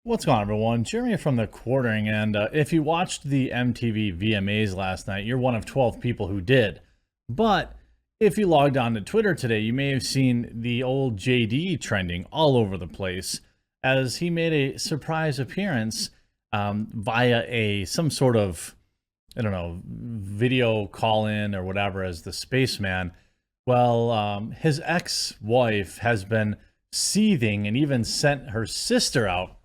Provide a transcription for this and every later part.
What's going on, everyone? Jeremy from the Quartering, and if you watched the MTV VMAs last night, you're one of 12 people who did. But if you logged on to Twitter today, you may have seen the old JD trending all over the place as he made a surprise appearance via some sort of, I don't know, video call-in or whatever as the spaceman. Well, his ex-wife has been seething and even sent her sister out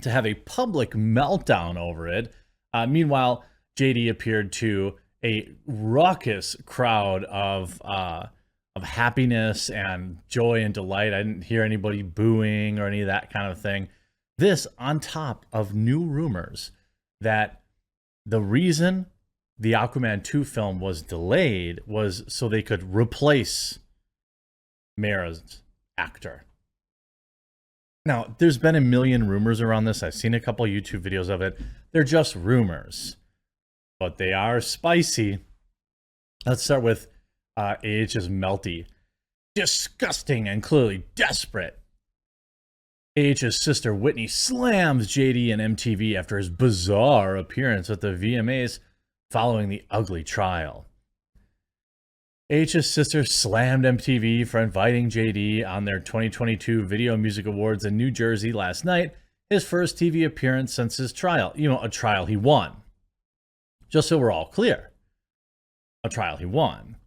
to have a public meltdown over it. Meanwhile, JD appeared to a raucous crowd of happiness and joy and delight. I didn't hear anybody booing or any of that kind of thing. This on top of new rumors that the reason the Aquaman 2 film was delayed was so they could replace Mera's actor. Now, there's been a million rumors around this. I've seen a couple YouTube videos of it. They're just rumors, but they are spicy. Let's start with AH's Melty. Disgusting and clearly desperate. AH's sister Whitney slams JD and MTV after his bizarre appearance at the VMAs following the ugly trial. AH's sister slammed MTV for inviting JD on their 2022 Video Music Awards in New Jersey last night, his first TV appearance since his trial. You know, a trial he won. Just so we're all clear. A trial he won.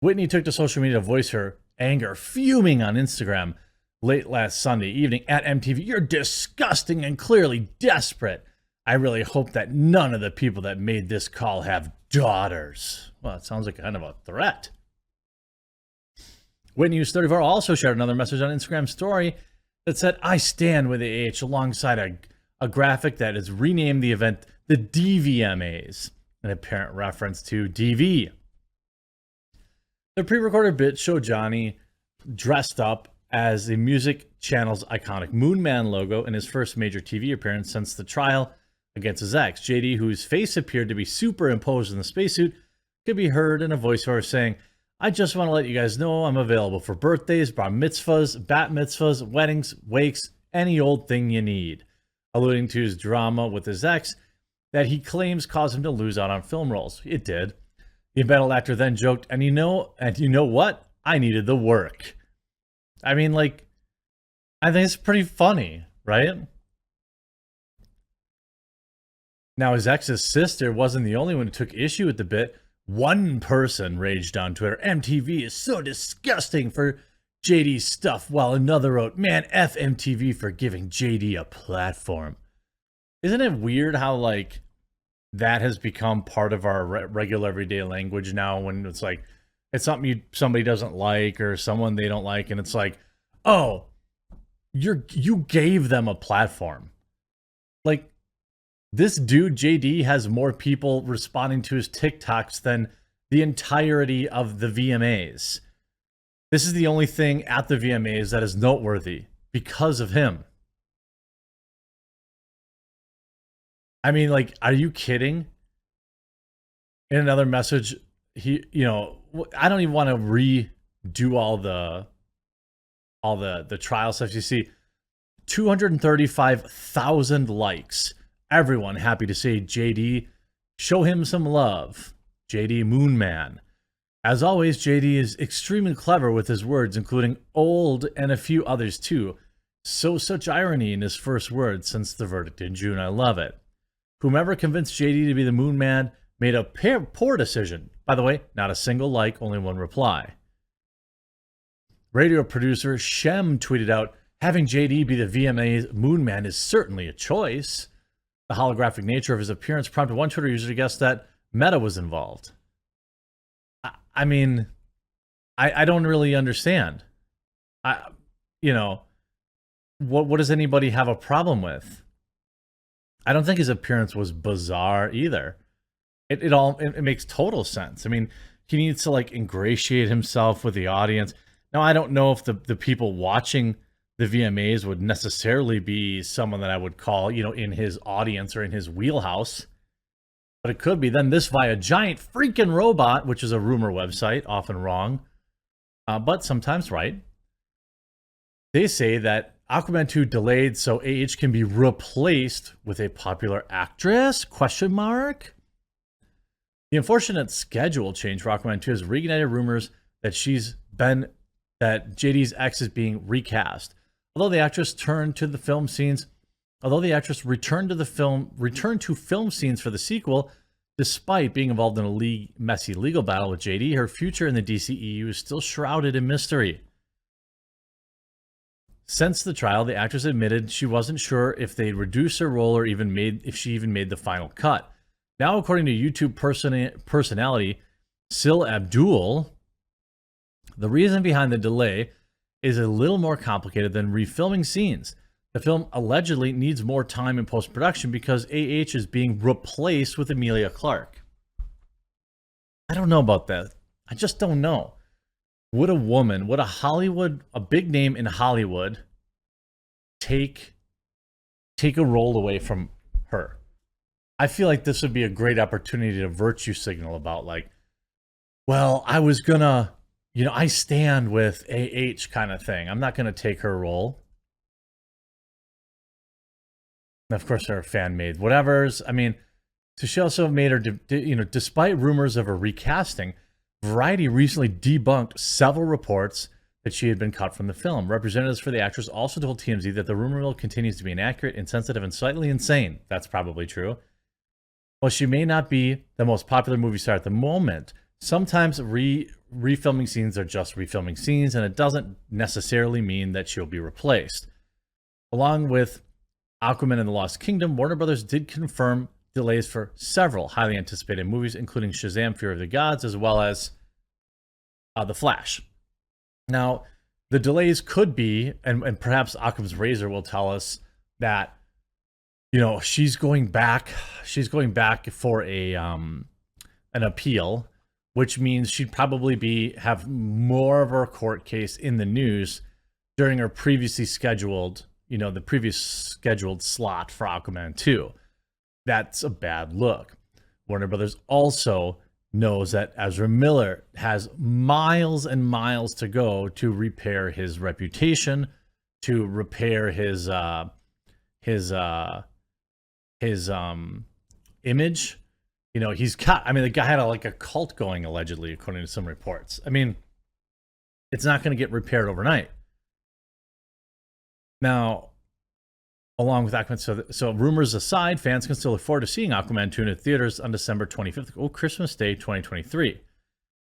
Whitney took to social media to voice her anger, fuming on Instagram late last Sunday evening at MTV. "You're disgusting and clearly desperate. I really hope that none of the people that made this call have daughters." Well, it sounds like kind of a threat. Whitney, who's 34, also shared another message on Instagram story that said, "I stand with AH," alongside a graphic that has renamed the event the DVMAs, an apparent reference to DV. The pre-recorded bits show Johnny dressed up as the music channel's iconic Moon Man logo in his first major TV appearance since the trial against his ex. JD, whose face appeared to be superimposed in the spacesuit, could be heard in a voiceover saying, "I just want to let you guys know I'm available for birthdays, bar mitzvahs, bat mitzvahs, weddings, wakes, any old thing you need," alluding to his drama with his ex that he claims caused him to lose out on film roles. It did. The embattled actor then joked, and you know what? I needed the work. I mean, like, I think it's pretty funny, right? Now, his ex's sister wasn't the only one who took issue with the bit. One person raged on Twitter, "MTV is so disgusting for JD's stuff," while another wrote, "Man, F MTV for giving JD a platform." Isn't it weird how, like, that has become part of our regular everyday language now, when it's like, it's something somebody doesn't like or someone they don't like, and it's like, oh, you gave them a platform. Like, this dude, JD, has more people responding to his TikToks than the entirety of the VMAs. This is the only thing at the VMAs that is noteworthy because of him. I mean, like, are you kidding? In another message, I don't even want to redo all the trial stuff. You see 235,000 likes. Everyone happy to see JD. Show him some love. JD Moon Man. As always, JD is extremely clever with his words, including old and a few others too. Such irony in his first words since the verdict in June. I love it. Whomever convinced JD to be the Moon Man made a poor decision. By the way, not a single like, only one reply. Radio producer Shem tweeted out, "Having JD be the VMA's Moon Man is certainly a choice." The holographic nature of his appearance prompted one Twitter user to guess that Meta was involved. I mean, I don't really understand. What does anybody have a problem with? I don't think his appearance was bizarre either. It makes total sense. I mean, he needs to, like, ingratiate himself with the audience. Now, I don't know if the people watching the VMAs would necessarily be someone that I would call, in his audience or in his wheelhouse. But it could be. Then this via Giant Freaking Robot, which is a rumor website, often wrong, but sometimes right. They say that Aquaman 2 delayed so AH can be replaced with a popular actress? Question mark. The unfortunate schedule change for Aquaman 2 has reignited rumors that JD's ex is being recast. Although the actress returned to film scenes for the sequel, despite being involved in a messy legal battle with JD, her future in the DCEU is still shrouded in mystery. Since the trial, the actress admitted she wasn't sure if they'd reduce her role or if she even made the final cut. Now, according to YouTube personality Sil Abdul, the reason behind the delay is a little more complicated than refilming scenes. The film allegedly needs more time in post-production because AH is being replaced with Emilia Clarke. I don't know about that. I just don't know. Would a big name in Hollywood take a role away from her? I feel like this would be a great opportunity to virtue signal about, like, well, I was gonna, I stand with AH kind of thing. I'm not gonna take her role. And of course, her fan-made whatevers. I mean, so she also made her, despite rumors of her recasting, Variety recently debunked several reports that she had been cut from the film. Representatives for the actress also told TMZ that the rumor mill continues to be inaccurate, insensitive, and slightly insane. That's probably true. While she may not be the most popular movie star at the moment, sometimes refilming scenes are just refilming scenes, and it doesn't necessarily mean that she'll be replaced. Along with Aquaman and the Lost Kingdom, Warner Brothers did confirm delays for several highly anticipated movies, including Shazam! Fury of the Gods, as well as The Flash. Now, the delays could be, and perhaps Occam's razor will tell us that, she's going back for an appeal, which means she'd probably have more of her court case in the news during her previously scheduled, the previous scheduled slot for Aquaman 2. That's a bad look. Warner Brothers also knows that Ezra Miller has miles and miles to go to repair his reputation, to repair his image. He's cut. I mean, the guy had a cult going, allegedly, according to some reports. I mean, it's not going to get repaired overnight. Now, along with Aquaman, so rumors aside, fans can still look forward to seeing Aquaman 2 in theaters on December 25th, Christmas Day 2023.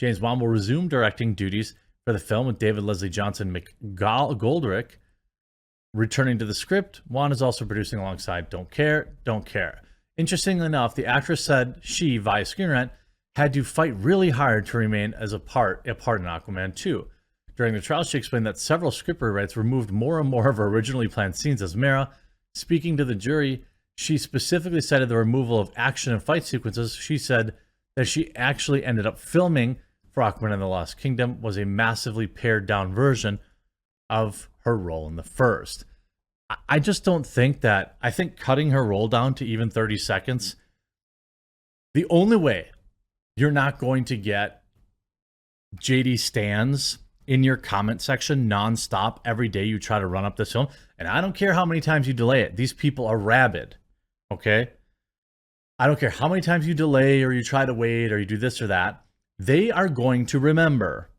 James Wan will resume directing duties for the film, with David Leslie Johnson McGoldrick returning to the script. Wan is also producing alongside Don't Care. Interestingly enough, the actress said she, via Screen Rant, had to fight really hard to remain as a part in Aquaman 2. During the trial, she explained that several script rewrites removed more and more of her originally planned scenes as Mera. Speaking to the jury, she specifically cited the removal of action and fight sequences. She said that she actually ended up filming for Aquaman and the Lost Kingdom was a massively pared down version of her role in the first. I just don't think that. I think cutting her role down to even 30 seconds, the only way you're not going to get JD stans in your comment section nonstop every day you try to run up this film, and I don't care how many times you delay it. These people are rabid, okay? I don't care how many times you delay or you try to wait or you do this or that. They are going to remember,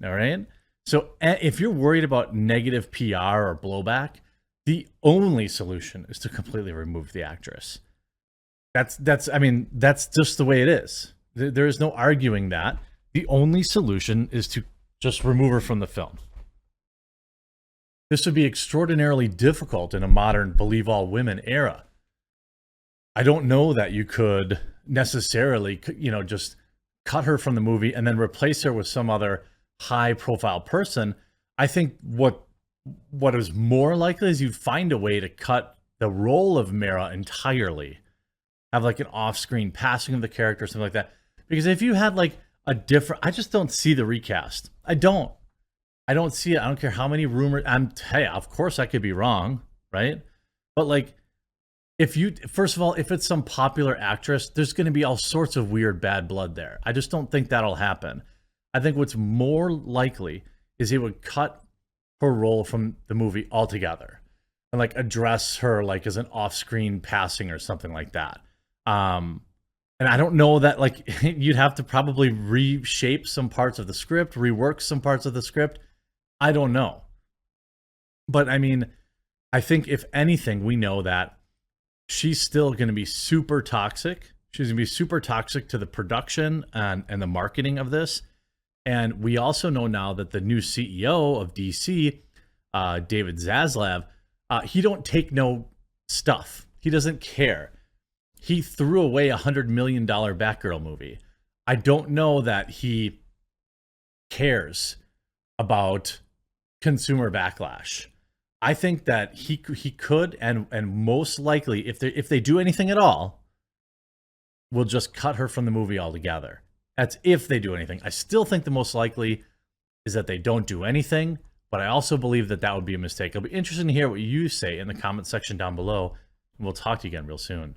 all right? So if you're worried about negative PR or blowback, the only solution is to completely remove the actress. That's just the way it is. There is no arguing that. The only solution is to just remove her from the film. This would be extraordinarily difficult in a modern believe all women era. I don't know that you could necessarily, just cut her from the movie and then replace her with some other high profile person. I think what is more likely is you'd find a way to cut the role of Mera entirely. Have like an off-screen passing of the character or something like that. Because if you had I just don't see the recast. I don't see it. I don't care how many rumors. Hey, of course I could be wrong, right? But first of all, if it's some popular actress, there's going to be all sorts of weird bad blood there. I just don't think that'll happen. I think what's more likely is he would cut her role from the movie altogether. and like address her like as an off-screen passing or something like that. And I don't know that, like, you'd have to probably reshape some parts of the script, rework some parts of the script. I don't know. But I mean, I think if anything, we know that she's still going to be super toxic. She's going to be super toxic to the production and the marketing of this. And we also know now that the new CEO of DC, David Zaslav, he don't take no stuff. He doesn't care. He threw away $100 million Batgirl movie. I don't know that he cares about consumer backlash. I think that he could and most likely, if they do anything at all, will just cut her from the movie altogether. That's if they do anything. I still think the most likely is that they don't do anything, but I also believe that that would be a mistake. It'll be interesting to hear what you say in the comment section down below, and we'll talk to you again real soon.